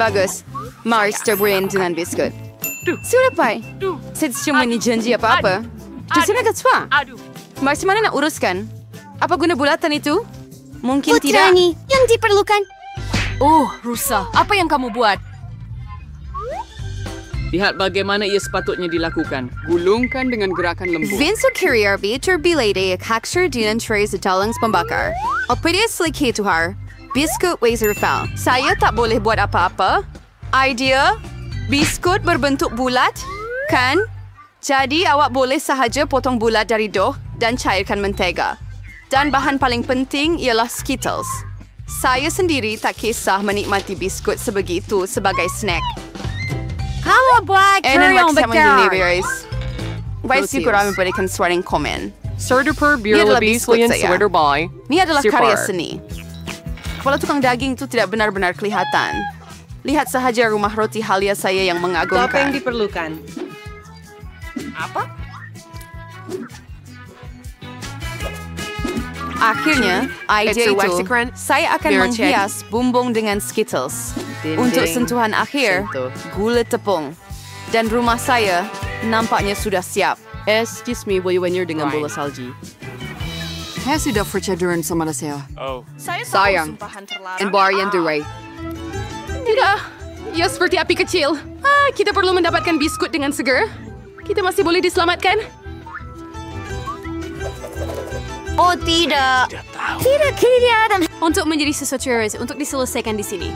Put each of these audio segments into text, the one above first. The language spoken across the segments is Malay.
Bagus. Mari strawberry dengan biskut. Sudah, Pai. Saya cuma ni janji apa-apa. Justru nak ketua. Mari mana nak uruskan? Apa guna bulatan itu? Mungkin tidak. Putrani yang diperlukan. Oh, Rusa, apa yang kamu buat? Lihat bagaimana ia sepatutnya dilakukan. Gulungkan dengan gerakan lembut. Vinso Carrier terbilade haksher dengan tray sedalang pembakar. Opede seliki tuhar. Biskut Wazerfell. Saya tak boleh buat apa-apa. Idea? Biskut berbentuk bulat? Kan? Jadi awak boleh sahaja potong bulat dari dough dan cairkan mentega. Dan bahan paling penting ialah Skittles. Saya sendiri tak kisah menikmati biskut sebegitu sebagai snack. Kalau buat Enak kerjaan sama besar. Why sih kurang memberikan suara yang komen? Serdeper Ini adalah Birlabi biskut Slian saya. Sweater Boy. Ini adalah Sipar. karya seni. Kepala tukang daging itu tidak benar-benar kelihatan. Lihat sahaja rumah roti halia saya yang Apa yang mengagumkan. diperlukan? Akhirnya, ide It's a itu, waxicran. saya akan Mirror check. menghias bumbung dengan Skittles. Dinding. Untuk sentuhan akhir, Sentuh. gula tepung. Dan rumah saya nampaknya sudah siap. Excuse me, will you wenyar dengan bola salji? Saya sudah percayaan sama saya. Saya Sayang. And Barian Duray. Tidak. Ya seperti api kecil. Kita perlu mendapatkan biskut dengan seger. Kita masih boleh diselamatkan. Oh tidak. Tidak kelihatan. Untuk menjadi sesuatu untuk diselesaikan di sini.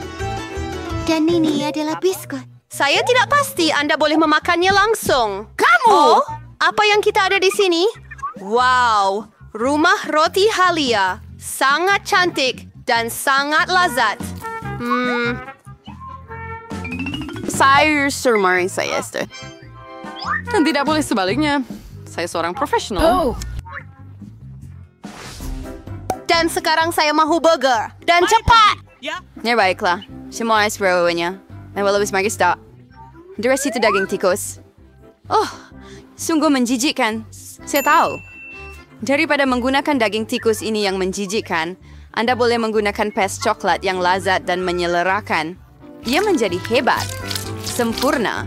Dan ini adalah biskut. Saya tidak pasti Anda boleh memakannya langsung. Kamu? Oh, apa yang kita ada di sini? Wow, rumah roti halia. Sangat cantik dan sangat lazat. Saya sermari saya, Esther. Dan tidak boleh sebaliknya. Saya seorang profesional. Dan sekarang saya mahu burger. Dan cepat! Ya baiklah. Semua es berawanya. Saya lebih magis tak. Dari situ daging tikus. Oh, sungguh menjijikkan. Saya tahu. Daripada menggunakan daging tikus ini yang menjijikkan, Anda boleh menggunakan pes coklat yang lazat dan menyelerakan. Ia menjadi hebat. Sempurna.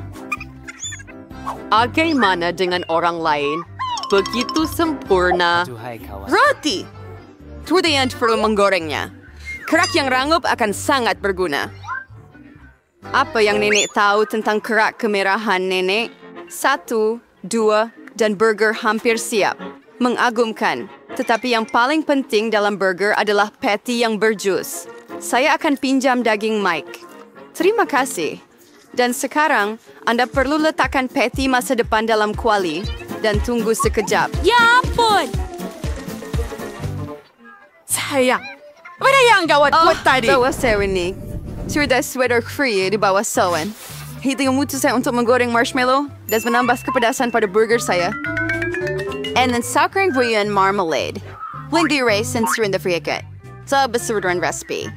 Bagaimana dengan orang lain? Begitu sempurna. Roti! Tidak perlu menggorengnya. Kerak yang rangup akan sangat berguna. Apa yang nenek tahu tentang kerak kemerahan nenek? 1, 2, dan burger hampir siap. Mengagumkan. Tetapi yang paling penting dalam burger adalah patty yang berjus. Saya akan pinjam daging Mike. Terima kasih. Dan sekarang, Anda perlu letakkan patty masa depan dalam kuali dan tunggu sekejap. Ya ampun! Sayang. Mana yang gawat buat tadi? Bawa saya ini. Sudah sweater free di bawah sawan. Hitung mutu saya untuk menggoreng marshmallow dan menambah kepedasan pada burger saya. And then sour cream and marmalade. Windy rice and stir in the friakat. So, besurdan recipe.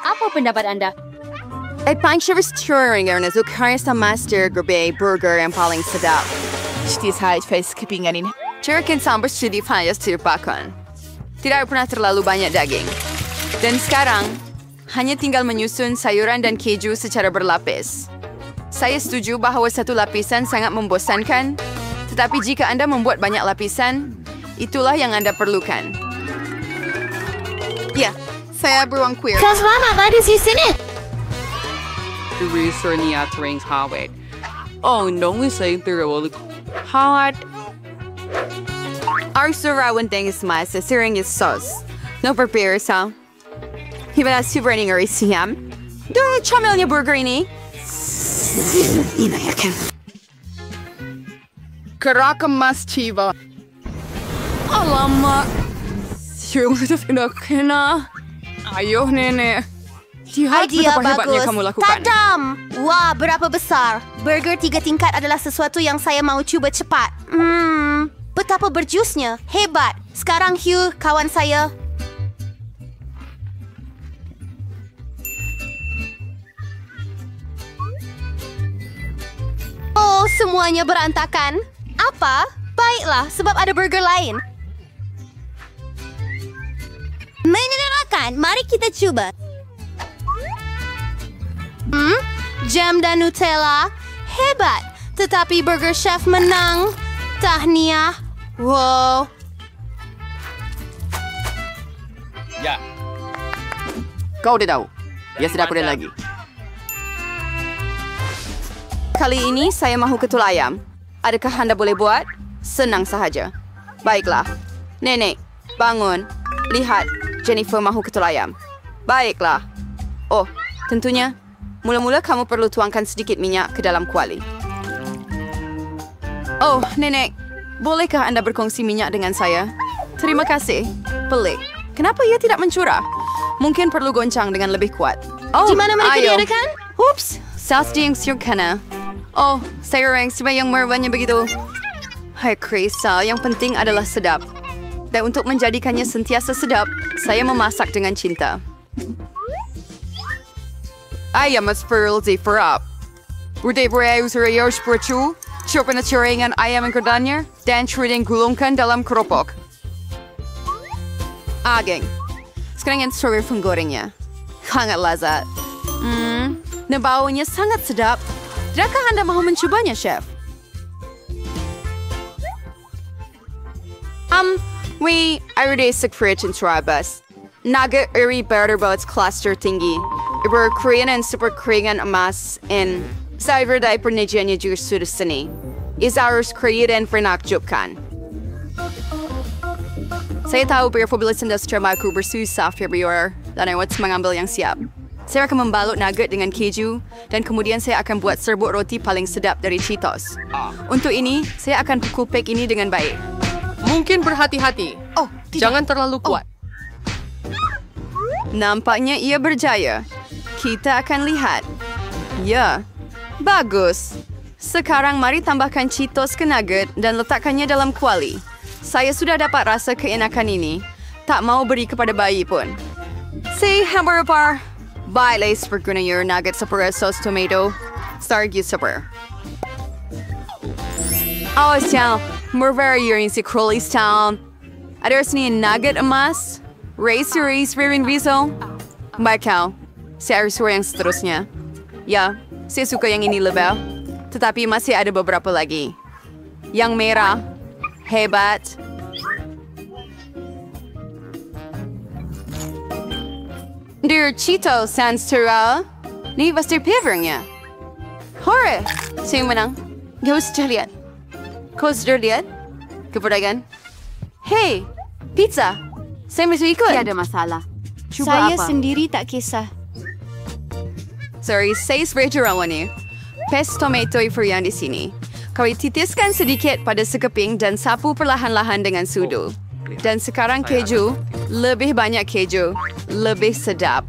Apa pendapat Anda? Ay pang-service touring na karya sa master grabe burger yang paling sedap. Stis high face kepinganin. Chirikin sambar studi payas tirpakan. Tidak pernah terlalu banyak daging. Dan sekarang, hanya tinggal menyusun sayuran dan keju secara berlapis. Saya setuju bahawa satu lapisan sangat membosankan, tetapi jika Anda membuat banyak lapisan, itulah yang Anda perlukan. Ya, saya beruang queer. Kau selamat ada di sini. Research niya rings hawit. Oh, no, we say there will hot. Our surawan ding is mas, siring is sauce. No prepare sa. Hibala super-ning siyam. Doon chamel niya burger ini. Inayakan. Karaka mas chiva. Alamak. Yung pinakina. Ayaw, nene. Lihat Idea betapa hebatnya bagus. kamu lakukan. Tadam! Wah, berapa besar. Burger 3 tingkat adalah sesuatu yang saya mau cuba cepat. Betapa berjusnya. Hebat. Sekarang Hugh, kawan saya. Oh, semuanya berantakan. Apa? Baiklah, sebab ada burger lain. Menyenangkan. Mari kita coba. Jam dan Nutella? Hebat! Tetapi Burger Chef menang. Tahniah. Wow. Kau udah tahu. Ya sudah aku lagi. Kali ini saya mahu ketul ayam. Adakah Anda boleh buat? Senang sahaja. Baiklah. Nenek, bangun. Lihat, Jennifer mahu ketul ayam. Baiklah. Oh, tentunya. Mula-mula kamu perlu tuangkan sedikit minyak ke dalam kuali. Oh, Nenek. Bolehkah Anda berkongsi minyak dengan saya? Terima kasih. Pelik. Kenapa ia tidak mencurah? Mungkin perlu goncang dengan lebih kuat. Oh, Di mana mereka ayo. diadakan? Ups, saus yang sederhana. Oh, saya orang yang merubahnya begitu. Hai Krisa, yang penting adalah sedap. Dan untuk menjadikannya sentiasa sedap, saya memasak dengan cinta. Ayam perlu diperap. Udah berusaha seperti coba caringan ayam yang kedannya dan sering gulungkan dalam keropok. Ageng. Sekarang yang seluruh penggorengnya. Sangat lezat. Dan baunya sangat sedap. Tidakkah Anda mahu mencobanya, Chef? I udah sekret in Trabas. Naga iri berdebat kelas tertinggi. Ibu Korean dan super keringan emas in cyber dai pernyajiannya juga sudah seni. Isa harus Korea dan penakjubkan. Saya tahu berapabila industri aku bersusah Februari dan lewat mengambil yang siap. Saya akan membalut nugget dengan keju dan kemudian saya akan buat serbuk roti paling sedap dari Cheetos. Untuk ini, saya akan pukul pack ini dengan baik. Mungkin berhati-hati. Oh, Jangan terlalu kuat. Nampaknya ia berjaya. Kita akan lihat. Ya, bagus. Sekarang mari tambahkan Cheetos ke nugget dan letakkannya dalam kuali. Saya sudah dapat rasa keenakan ini. Tak mau beri kepada bayi pun. Si hamburger. Baiklah berguna your nugget seperti sos tomato. Sargi super. Oh, siang. Mervera yung si Crowley's Town. Ada sini nugget emas. Rice ring riso. Baik kau. Saya harus yang seterusnya. Ya, saya suka yang ini lebih. Tetapi masih ada beberapa lagi. Yang merah. Hebat. Dear Cheeto Sanstura. Ni pasti pivernya. Hore! Sino menang? Kau sudah lihat? Kau sudah lihat? Keperdagan? Hey! Pizza! Saya masih ikut. Tiada masalah. Cuba Saya apa? sendiri tak kisah. Sorry, saya seperti rawan ni. Pes tomato yang di sini. Kau titiskan sedikit pada sekeping dan sapu perlahan-lahan dengan sudu. Dan sekarang keju, lebih banyak keju, lebih sedap.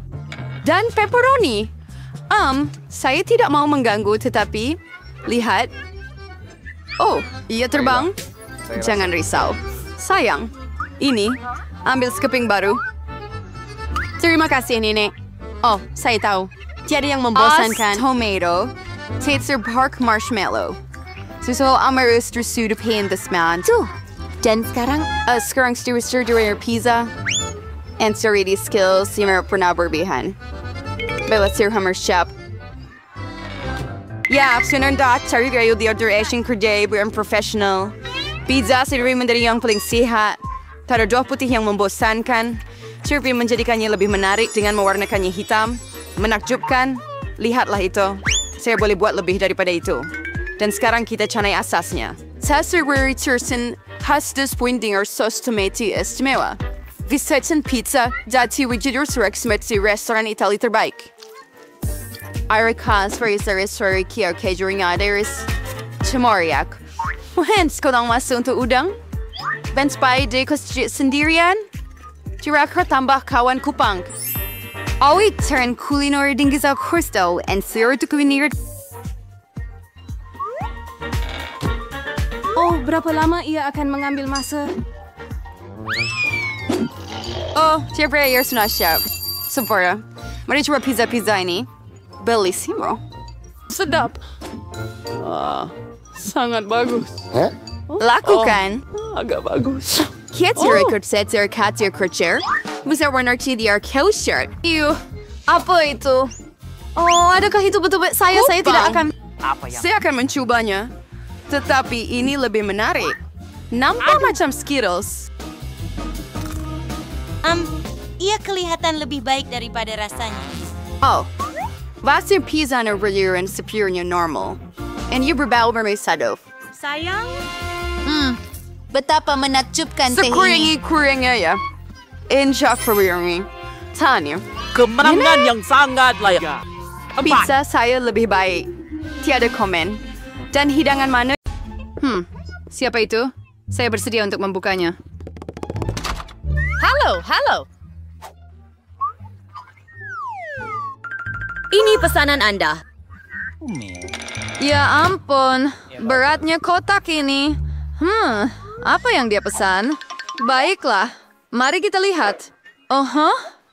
Dan pepperoni. Saya tidak mau mengganggu tetapi, lihat. Oh, ia terbang. Jangan risau. Sayang, ini, ambil sekeping baru. Terima kasih, Nenek. Oh, saya tahu. Tiada yang membosankan. Tomato, tater bark marshmallow. Susul amarus tersudu pain this man. Tuh. Dan sekarang, Sekarang stir your pizza. And sorry di skills yung pernah berbihan. Bella sir hammer shop. Yeah, sunod na cari kayo di order Asian kerja berang professional. Pizza sendiri menjadi yang paling sehat. Tara dua putih yang membosankan. Sirpi menjadikannya lebih menarik dengan mewarnakannya hitam. Menakjubkan. Lihatlah itu. Saya boleh buat lebih daripada itu. Dan sekarang kita canai asasnya. Sasarwari Tursen Hastas Pointing or Sos Tomato Istimewa. Visitsin Pizza dati Wigidur Rex Metsi Restaurant Italy terbaik. Irikas Faris Restaurant Kia Catering Adaris Chamoriak. Hens ko lang masuk untuk udang. Benspay de kosjit sendirian. Tirakra tambah kawan kupang. Awi turn kulinor dingiza Kristo and sir to kulinir. Oh, berapa lama ia akan mengambil masa? Oh, siyempre ayos na siya. Sempurna. Mari coba pizza ini. Bellissimo. Sedap. Sangat bagus. Lakukan. Agak bagus. Kiatir ikut setir katir kercer. Bisa warna di kosher. Apa itu? Oh, adakah itu betul-betul saya? Saya tidak akan... Saya akan mencobanya. Tetapi ini lebih menarik. Nampak macam Skittles. Ia kelihatan lebih baik daripada rasanya. Oh, basta pizza na reliran superiornya normal. And you berbau bermesado. Sayang? Betapa menakjubkan Sa teh ini. kuringi-kuringi ya. Injak reliran. Tanya, Kemenangan yang sangat layak. pizza saya lebih baik. Tiada komen. Dan hidangan mana? Siapa itu? Saya bersedia untuk membukanya. Halo. Ini pesanan Anda. Ya ampun, beratnya kotak ini. Apa yang dia pesan? Baiklah, mari kita lihat.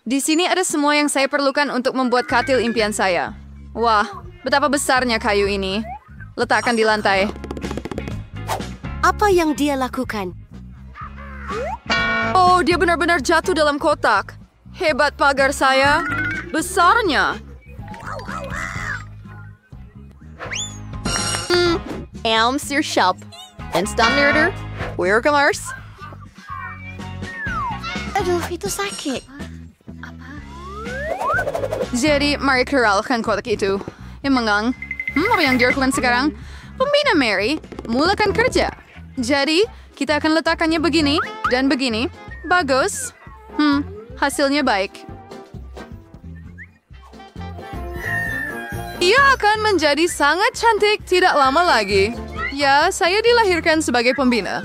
Di sini ada semua yang saya perlukan untuk membuat katil impian saya. Wah, betapa besarnya kayu ini. Letakkan di lantai. Apa yang dia lakukan? Oh, dia benar-benar jatuh dalam kotak. Hebat pagar saya. Besarnya. Elms your shop. Instant order. We're commerce. Aduh, itu sakit. Jadi, mari keralkan kotak itu. Mengang. Apa yang dia lakukan sekarang? Pembina Mary, mulakan kerja. Jadi, kita akan letakkannya begini dan begini. Bagus. Hasilnya baik. Ia akan menjadi sangat cantik tidak lama lagi. Ya, saya dilahirkan sebagai pembina.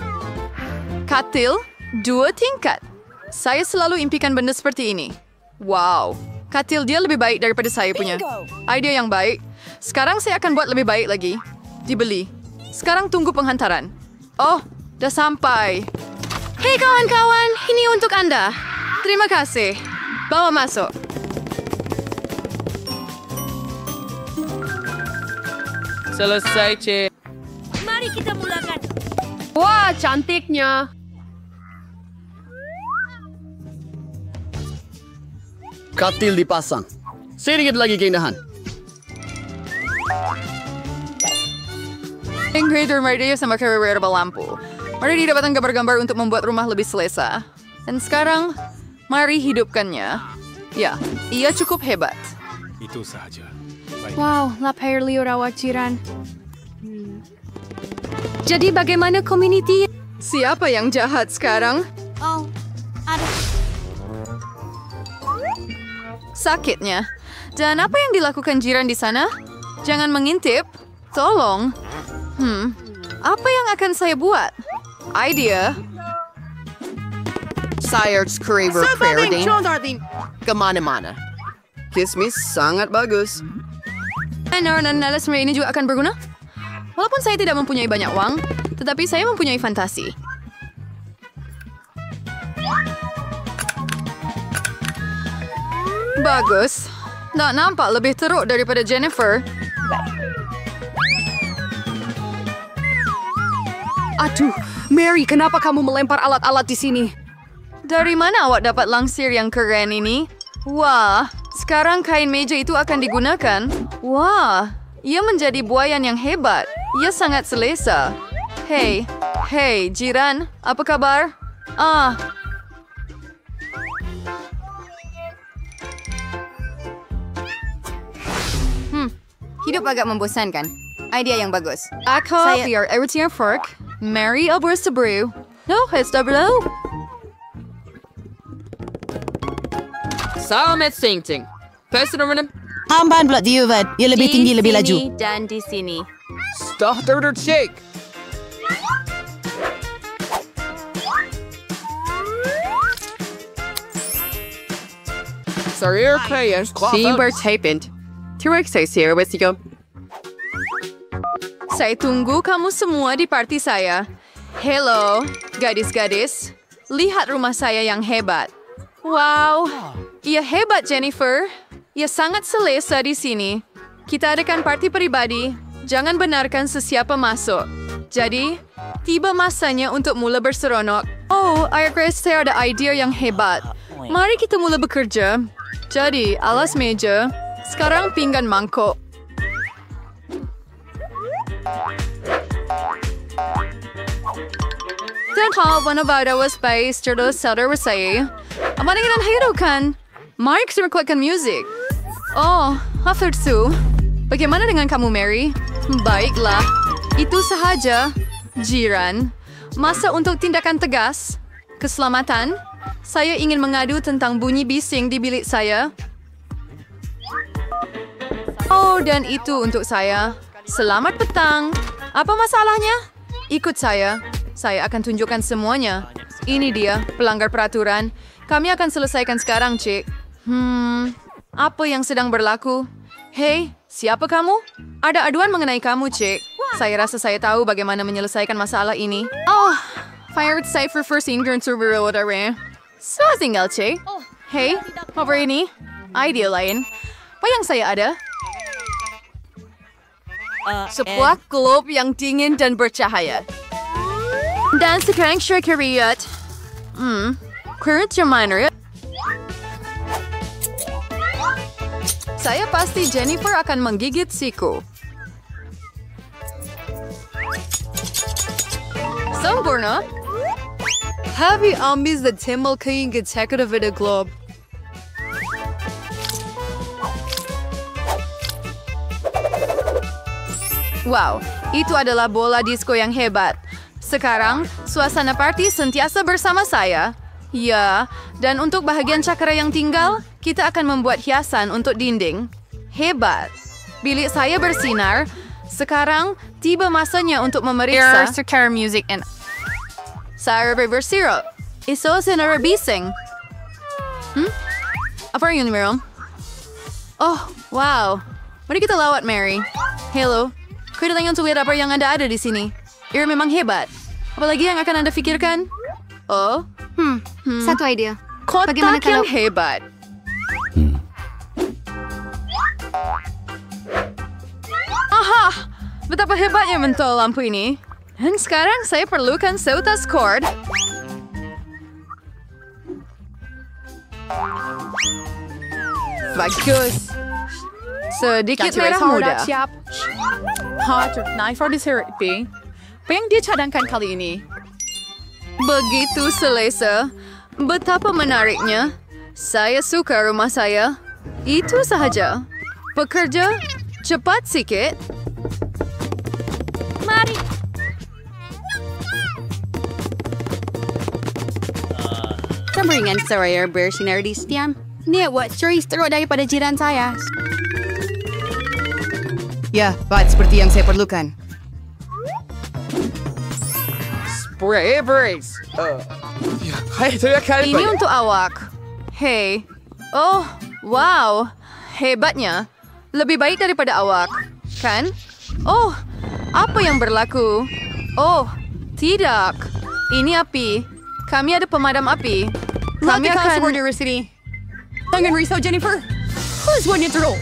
Katil 2 tingkat. Saya selalu impikan benda seperti ini. Wow, katil dia lebih baik daripada saya punya. Idea yang baik. Sekarang saya akan buat lebih baik lagi. Dibeli. Sekarang tunggu penghantaran. Oh, dah sampai. Hei kawan-kawan, ini untuk Anda. Terima kasih. Bawa masuk. Selesai, Cik. Mari kita mulakan. Wah, cantiknya. Katil dipasang. Sedikit lagi keindahan. Ingrid Merdia sama Carrera lampu. Mari didapatkan gambar-gambar untuk membuat rumah lebih selesa. Dan sekarang, mari hidupkannya. Ya, ia cukup hebat. Itu saja. Wow, lapar liur awak jiran. Jadi bagaimana community? Siapa yang jahat sekarang? Oh, aduh. Sakitnya. Dan apa yang dilakukan jiran di sana? Jangan mengintip. Tolong. Apa yang akan saya buat? Idea. Sire's Creamer Prayer Kemana-mana. Kismis sangat bagus. Nala semua ini juga akan berguna? Walaupun saya tidak mempunyai banyak uang, tetapi saya mempunyai fantasi. Bagus. Tak nampak lebih teruk daripada Jennifer. Aduh, Mary, kenapa kamu melempar alat-alat di sini? Dari mana awak dapat langsir yang keren ini? Wah, sekarang kain meja itu akan digunakan. Wah, ia menjadi buayan yang hebat. Ia sangat selesa. Hei, jiran, apa kabar? Hidup agak membosankan. Idea yang bagus. Aku biar everything fork. Mary Alberta Brew. No, it's double. Selamat Singting. Personal Hamban pula Diuvad. Ia lebih tinggi, lebih laju. Dan di sini. Starter Shake. Career players. Timber Tapent. T-Rex saya Westigo. Saya tunggu kamu semua di party saya. Hello, gadis-gadis. Lihat rumah saya yang hebat. Wow, ia hebat Jennifer. Ia sangat selesa di sini. Kita adakan party pribadi. Jangan benarkan sesiapa masuk. Jadi, tiba masanya untuk mula berseronok. Oh, Grace, saya ada idea yang hebat. Mari kita mula bekerja. Jadi, alas meja. Sekarang pinggan mangkok. Dan hal wanavada was space terus sadar wasai. Apa dengan hero kan? Mark merekodkan musik. Oh, after two. Bagaimana dengan kamu, Mary? Baiklah. Itu sahaja. Jiran. Masa untuk tindakan tegas. Keselamatan. Saya ingin mengadu tentang bunyi bising di bilik saya. Oh, dan itu untuk saya. Selamat petang. Apa masalahnya? Ikut saya. Saya akan tunjukkan semuanya. Ini dia, pelanggar peraturan. Kami akan selesaikan sekarang, Cik. Apa yang sedang berlaku? Hei, siapa kamu? Ada aduan mengenai kamu, Cik. Saya rasa saya tahu bagaimana menyelesaikan masalah ini. Oh, fire safe for first endurance or whatever. So, tinggal, Cik. Hei, apa ini? Idea lain. Apa yang saya ada? Sebuah klub yang dingin dan bercahaya. Dan sekarang syarikat. Current reminder. Saya pasti Jennifer akan menggigit siku. Sempurna. Happy ambis the timbal kayong executive at the club. Wow, itu adalah bola disco yang hebat. Sekarang, suasana party sentiasa bersama saya. Ya, dan untuk bahagian cakra yang tinggal, kita akan membuat hiasan untuk dinding. Hebat. Bilik saya bersinar. Sekarang, tiba masanya untuk memeriksa. Sekarang music and... Saya bersirap. Iso sinara bising. Apa yang Meryl? Oh, wow. Mari kita lawat, Mary. Hello. Kedatangan untuk lihat apa yang Anda ada di sini. Ia memang hebat. Apalagi yang akan Anda pikirkan? Oh? Satu idea. Kotak Bagaimana yang kalau- hebat. Aha! Betapa hebatnya mentol lampu ini. Dan sekarang saya perlukan seutas cord. Bagus. Sedikit merah muda. Siap. Hot knife for this therapy. Apa yang dia cadangkan kali ini? Begitu selesa. Betapa menariknya. Saya suka rumah saya. Itu sahaja. Bekerja cepat sikit. Mari. Sambringan saya bersinar di setiap. Nia buat story teruk daripada jiran saya. Ya, Bat, seperti yang saya perlukan. Spray brace. Ini untuk awak. Hei. Oh, wow. Hebatnya. Lebih baik daripada awak. Kan? Oh, apa yang berlaku? Oh, tidak. Ini api. Kami ada pemadam api. Kami akan... University. Tangan risau, Jennifer. Who's one to roll?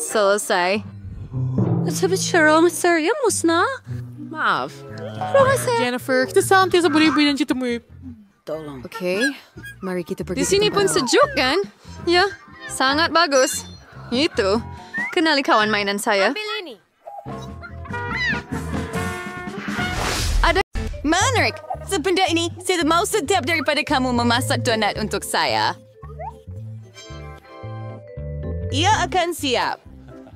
Selesai. Serius na? Maaf. Jennifer, kita santai sa buri-buri ng mo. Oke, mari kita pergi. Di sini pun sejuk, kan? Ya, sangat bagus. Itu. Kenali kawan mainan saya. Menarik. Sebenarnya ini, saya mau sedap daripada kamu memasak donat untuk saya. Ia akan siap.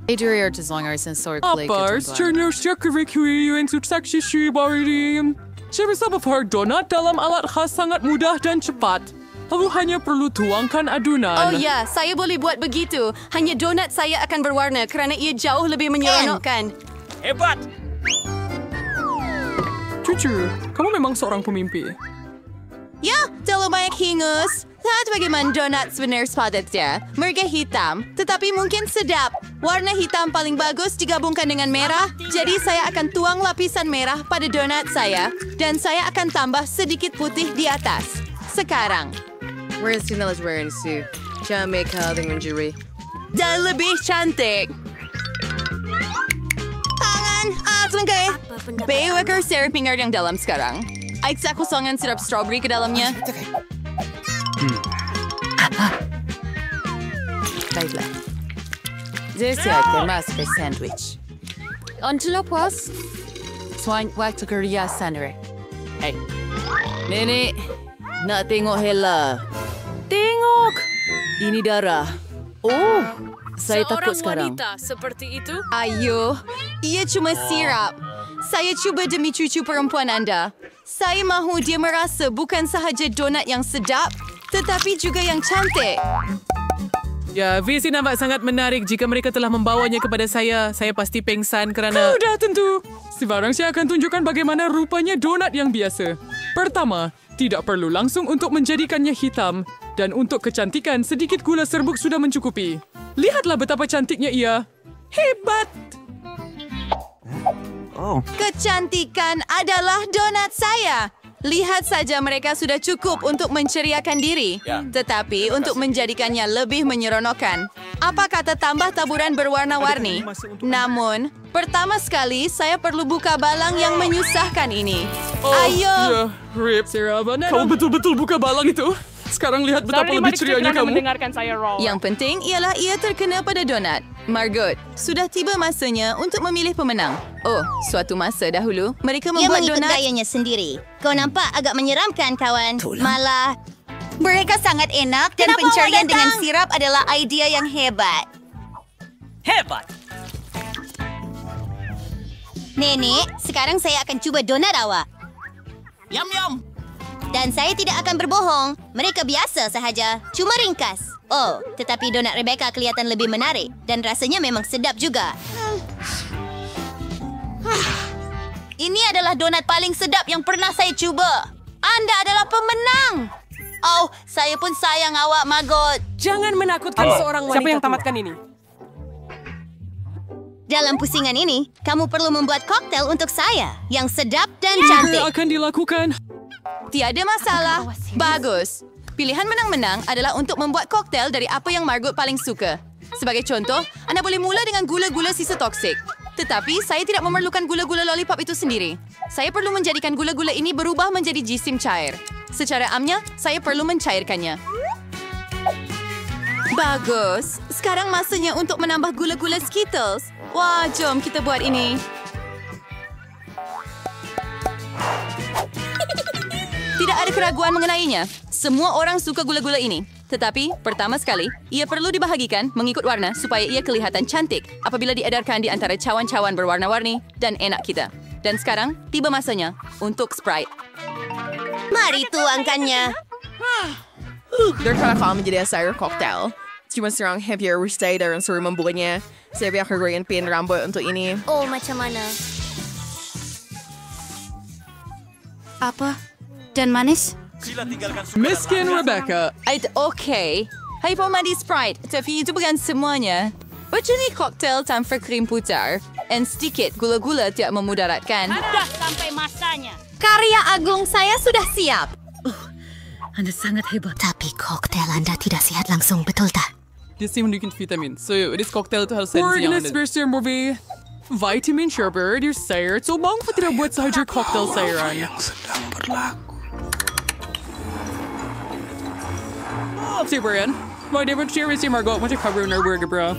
Apars, Junior Syakirikui yang subseksi Shibaridim. Saya bisa membuat donat dalam alat khas sangat mudah dan cepat. Lalu hanya perlu tuangkan adunan. Oh ya, saya boleh buat begitu. Hanya donat saya akan berwarna kerana ia jauh lebih menyeronokkan. Hebat! Jujur, kamu memang seorang pemimpi. Ya, terlalu banyak hingus. Lihat bagaimana donat sebenarnya sepatutnya. Mereka hitam, tetapi mungkin sedap. Warna hitam paling bagus digabungkan dengan merah. Jadi saya akan tuang lapisan merah pada donat saya. Dan saya akan tambah sedikit putih di atas. Sekarang. Dan lebih cantik. Tangan, tungkay. Baywaker syrup pingar yang dalam sekarang. Aiksa kosongan sirup strawberry ke dalamnya. Baiklah. Jadi saya kemas ke sandwich. Until puas. Swain waktu kerja sandwich. Hey. Nenek, nak tengok Hela. Tengok. Ini darah. Oh, saya takut sekarang. Seperti itu? Ayo, ia cuma sirap. Saya cuba demi cucu perempuan anda. Saya mahu dia merasa bukan sahaja donat yang sedap, tetapi juga yang cantik. Ya, visi nampak sangat menarik. Jika mereka telah membawanya kepada saya pasti pengsan kerana... Sudah tentu. Sekarang saya akan tunjukkan bagaimana rupanya donat yang biasa. Pertama, tidak perlu langsung untuk menjadikannya hitam. Dan untuk kecantikan, sedikit gula serbuk sudah mencukupi. Lihatlah betapa cantiknya ia. Hebat! Kecantikan adalah donat saya. Lihat saja mereka sudah cukup untuk menceriakan diri. Tetapi untuk menjadikannya lebih menyeronokkan, apa kata tambah taburan berwarna-warni? Namun, pertama sekali saya perlu buka balang yang menyusahkan ini. Ayo! Rip, kau betul-betul buka balang itu. Sekarang lihat betapa lebih cerianya kamu. Yang penting ialah ia terkena pada donat. Margot, sudah tiba masanya untuk memilih pemenang. Oh, suatu masa dahulu, mereka Ia membuat mengikut donat... gayanya sendiri. Kau nampak agak menyeramkan, kawan. Malah, Mereka sangat enak dan Kenapa pencarian awak dengan datang? sirap adalah idea yang hebat. Nenek, sekarang saya akan cuba donat awak. Dan saya tidak akan berbohong. Mereka biasa sahaja. Cuma ringkas. Oh, tetapi donat Rebecca kelihatan lebih menarik. Dan rasanya memang sedap juga. Ini adalah donat paling sedap yang pernah saya cuba. Anda adalah pemenang. Oh, saya pun sayang awak, Margot. Jangan menakutkan seorang wanita. Siapa yang tamatkan ini? Dalam pusingan ini, kamu perlu membuat koktel untuk saya. Yang sedap dan cantik. Apa akan dilakukan? Tiada masalah. Bagus. Pilihan menang-menang adalah untuk membuat koktel dari apa yang Margot paling suka. Sebagai contoh, anda boleh mula dengan gula-gula sisa toksik. Tetapi saya tidak memerlukan gula-gula lollipop itu sendiri. Saya perlu menjadikan gula-gula ini berubah menjadi jisim cair. Secara amnya, saya perlu mencairkannya. Bagus. Sekarang masanya untuk menambah gula-gula Skittles. Wah, jom kita buat ini. Tidak ada keraguan mengenainya. Semua orang suka gula-gula ini. Tetapi, pertama sekali, ia perlu dibahagikan mengikut warna supaya ia kelihatan cantik apabila diedarkan di antara cawan-cawan berwarna-warni dan enak kita. Dan sekarang, tiba masanya untuk Sprite. Mari tuangkannya. Daripada kau menjadi sayur koktel, cuma seorang happier stay dan suruh membuatnya. Saya biar kegoyan pin rambut untuk ini. Oh, macam mana? Apa? Dan manis? Miskin Rebecca. Okay. Hai pemandi Sprite, tapi itu bukan semuanya. Berjenis koktel tanpa krim putar dan sedikit gula-gula tidak memudaratkan. Sudah sampai masanya. Karya agung saya sudah siap. Anda sangat hebat. Tapi koktel Anda tidak sehat langsung, betul tak? Dia sih menunjukkan vitamin. So, this cocktail itu harus sensi yang ada. Versi movie vitamin sherbet, your sayur. So, mengapa tidak buat sahaja cocktail sayuran? Yang sedang berlaku. Oh, si Brian. My favorite series si Margot. Macam cover na burger, bro.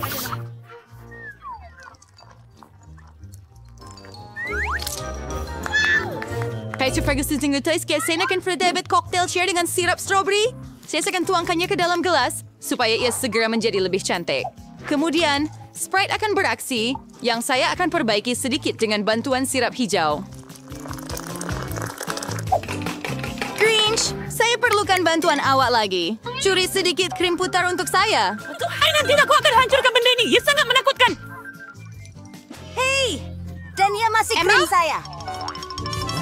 Kaya Ferguson tinggal taste kaya saya akan Fredebet cocktail share dengan sirap strawberry. Saya akan tuangkannya ke dalam gelas supaya ia segera menjadi lebih cantik. Kemudian, Sprite akan beraksi yang saya akan perbaiki sedikit dengan bantuan sirap hijau. Grinch, saya perlukan bantuan awak lagi. Curi sedikit krim putar untuk saya. Tuhan, nanti aku akan hancurkan benda ini. Ia sangat menakutkan. Hei, dan ia masih krim saya.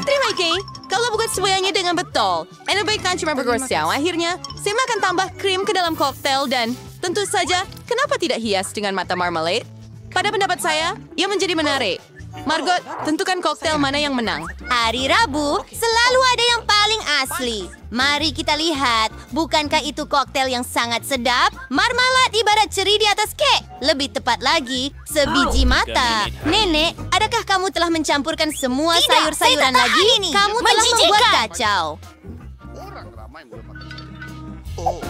Terima kasih. Kalau buat semuanya dengan betul, Anda baikkan cuma bergosiau. Akhirnya, saya akan tambah krim ke dalam koktel dan tentu saja, kenapa tidak hias dengan mata marmalade? Pada pendapat saya, ia menjadi menarik. Margot, tentukan koktel mana yang menang. Hari Rabu, selalu ada yang paling asli. Mari kita lihat. Bukankah itu koktel yang sangat sedap? Marmalat ibarat ceri di atas kek. Lebih tepat lagi, sebiji mata. Nenek, adakah kamu telah mencampurkan semua sayur-sayuran lagi? Kamu telah membuat kacau.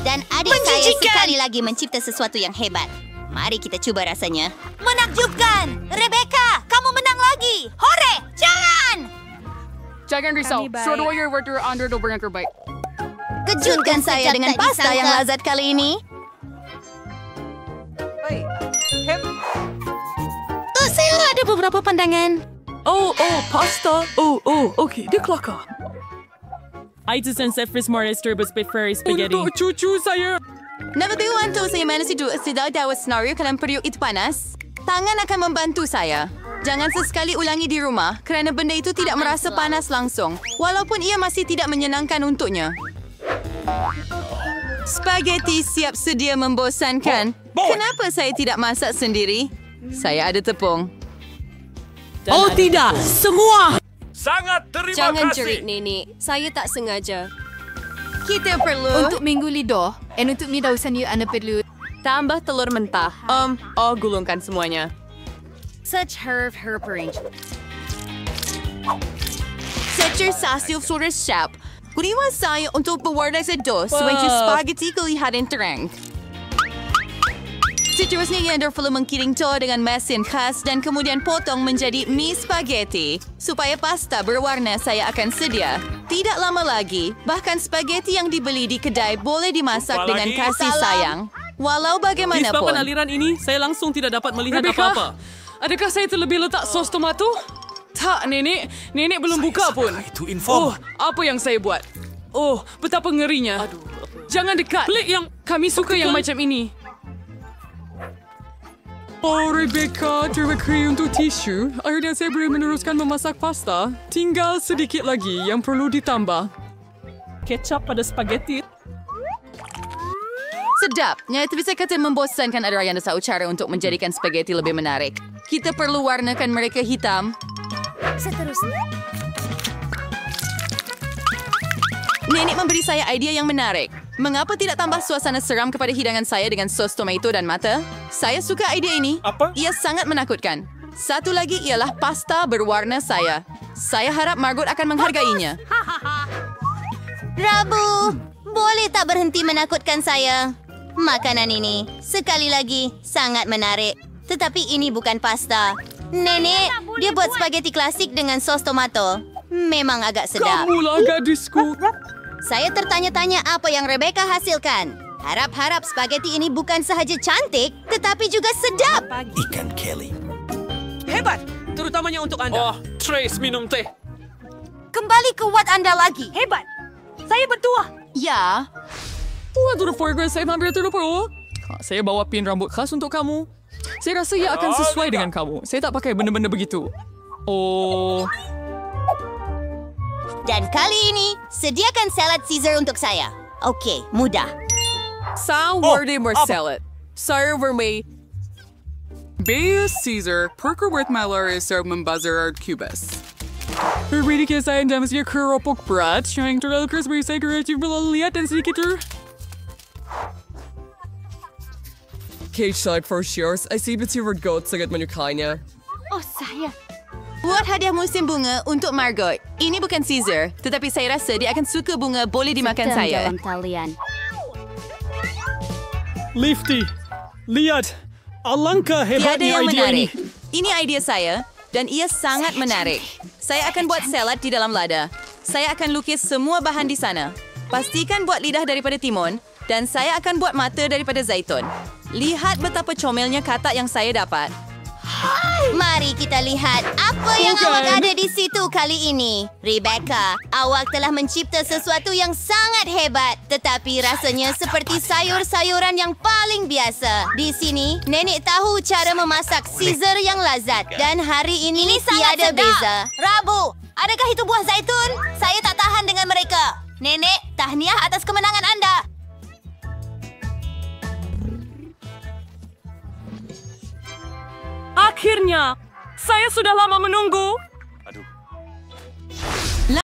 Dan adik saya sekali lagi mencipta sesuatu yang hebat. Mari kita coba rasanya. Menakjubkan! Rebecca, kamu menang lagi! Hore! Jangan! Jangan risau. Sword Warrior Warrior Underdog yang terbaik. Kejutkan saya dengan pasta yang lazat kali ini. Saya ada beberapa pandangan. Pasta. Okey, dia kelakar. Itu sensei Morris Turbos Preferred Spaghetti. Untuk cucu saya. Nababiwan to saya manusia dua sedar dawa senario kalau periuk itu panas. Tangan akan membantu saya. Jangan sesekali ulangi di rumah kerana benda itu tidak merasa panas langsung. Walaupun ia masih tidak menyenangkan untuknya. Spaghetti siap sedia membosankan. Kenapa saya tidak masak sendiri? Saya ada tepung. Tidak, semua. Sangat terima Jangan kasih. jerit, Nenek. Saya tak sengaja. Kita perlu Untuk minggu lidah, untuk mi dausan you anda perlu. tambah telur mentah. Gulungkan semuanya. Such herb arrangement. Set your sausage for a chef. Kuriwan saya untuk berwarna sedos supaya spaghetti kelihatan terang. Seterusnya Yander perlu mengkiring to dengan mesin khas dan kemudian potong menjadi mie spaghetti. Supaya pasta berwarna saya akan sedia. Tidak lama lagi, bahkan spaghetti yang dibeli di kedai boleh dimasak dengan kasih sayang. Walau bagaimanapun. Disebabkan aliran ini, saya langsung tidak dapat melihat apa-apa. Adakah saya terlebih letak sos tomato? Tak, Nenek. Nenek belum buka pun. Itu inform. Apa yang saya buat? Betapa ngerinya. Jangan dekat. Pelik yang kami suka yang macam ini. Rebecca, terima kasih untuk tisu. Akhirnya saya boleh meneruskan memasak pasta. Tinggal sedikit lagi yang perlu ditambah. Kecap pada spaghetti. Sedap. Nyata bisa kata membosankan adalah yang dasar cara untuk menjadikan spaghetti lebih menarik. Kita perlu warnakan mereka hitam. Seterusnya. Nenek memberi saya idea yang menarik. Mengapa tidak tambah suasana seram kepada hidangan saya dengan sos tomato dan mata? Saya suka idea ini. Apa? Ia sangat menakutkan. Satu lagi ialah pasta berwarna saya. Saya harap Margot akan menghargainya. Rabu, boleh tak berhenti menakutkan saya? Makanan ini, sekali lagi, sangat menarik. Tetapi ini bukan pasta. Nenek, dia buat spaghetti klasik dengan sos tomato. Memang agak sedap. Kamulah gadisku. Saya tertanya-tanya apa yang Rebecca hasilkan. Harap-harap spaghetti ini bukan sahaja cantik, tetapi juga sedap. Ikan Kelly. Hebat. Terutamanya untuk Anda. Trace minum teh. Kembali ke watt Anda lagi. Hebat. Saya bertuah. Ya, Waduh, fragrance saya hampir terlupa. Saya bawa pin rambut khas untuk kamu. Saya rasa ia akan sesuai dengan kamu. Saya tak pakai benda-benda begitu. Dan kali ini, sediakan salad Caesar untuk saya. Okey, mudah. Sourdough salad. Saya vermei. Base Caesar, perker worth malaria serve membazar art cubes. Berbeda kisah saya dan masih keropok berat yang terlalu keras bagi saya kreatif lihat dan sedikit Cage side for sure. I see the two goat sangat menyukainya. buat hadiah musim bunga untuk Margot. Ini bukan Caesar, tetapi saya rasa dia akan suka bunga boleh dimakan saya. dalam talian. Lifty, lihat. Alangkah Tiada hebatnya yang idea ini. menarik. Ini idea saya dan ia sangat menarik. Saya akan buat salad di dalam lada. Saya akan lukis semua bahan di sana. Pastikan buat lidah daripada timun dan saya akan buat mata daripada zaitun. Lihat betapa comelnya katak yang saya dapat. Mari kita lihat apa yang awak ada di situ kali ini. Rebecca, awak telah mencipta sesuatu yang sangat hebat. Tetapi rasanya seperti sayur-sayuran yang paling biasa. Di sini, Nenek tahu cara memasak Caesar yang lazat. Dan hari ini tiada beza. Rabu, adakah itu buah zaitun? Saya tak tahan dengan mereka. Nenek, tahniah atas kemenangan anda. Akhirnya, saya sudah lama menunggu.